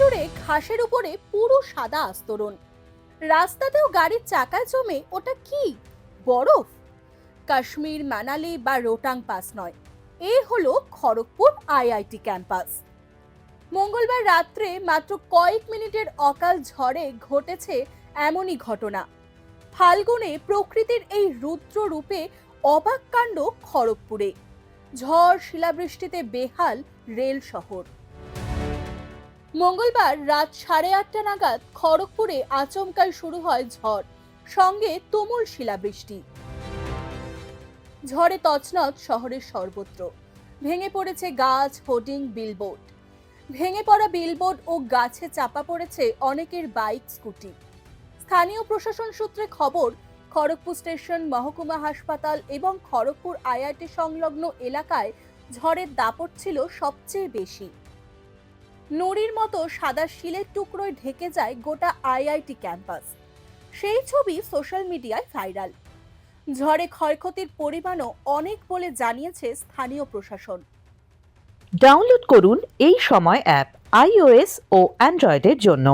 জুড়ে ঘাসের উপরে পুরো সাদা আস্তরণ, রাস্তাতেও গাড়ির চাকায় জমে ওটা কি বরফ? কাশ্মীর, মানালি বা রোটাং পাস নয়, এ হলো খড়গপুর আইআইটি ক্যাম্পাস। মঙ্গলবার রাত্রে মাত্র কয়েক মিনিটের অকাল ঝড়ে ঘটেছে এমনই ঘটনা। ফাল্গুনে প্রকৃতির এই রুদ্র রূপে অবাক কাণ্ড খড়গপুরে। ঝড় শিলাবৃষ্টিতে বেহাল রেল শহর। মঙ্গলবার রাত 8:30 নাগাদ খড়গপুরে আচমকাই শুরু হয় ঝড়, সঙ্গে তুমুল শিলাবৃষ্টি। ঝড়ে তছনছ শহরের সর্বত্র। ভেঙে পড়েছে গাছ, হোর্ডিং, বিলবোর্ড। ভেঙে পড়া বিলবোর্ড ও গাছে চাপা পড়েছে অনেকের বাইক, স্কুটি। স্থানীয় প্রশাসন সূত্রে খবর, খড়গপুর স্টেশন, মহকুমা হাসপাতাল এবং খড়গপুর আইআইটি সংলগ্ন এলাকায় ঝড়ের দাপট ছিল সবচেয়ে বেশি। নুড়ির মতো সাদা শিলের টুকরোয় ঢেকে যায় গোটা আইআইটি ক্যাম্পাস। সেই ছবি সোশ্যাল মিডিয়ায় ভাইরাল। ঝড়ে ক্ষয়ক্ষতির পরিমাণও অনেক বলে জানিয়েছে স্থানীয় প্রশাসন। ডাউনলোড করুন এই সময় অ্যাপ iOS ও অ্যান্ড্রয়েডের জন্য।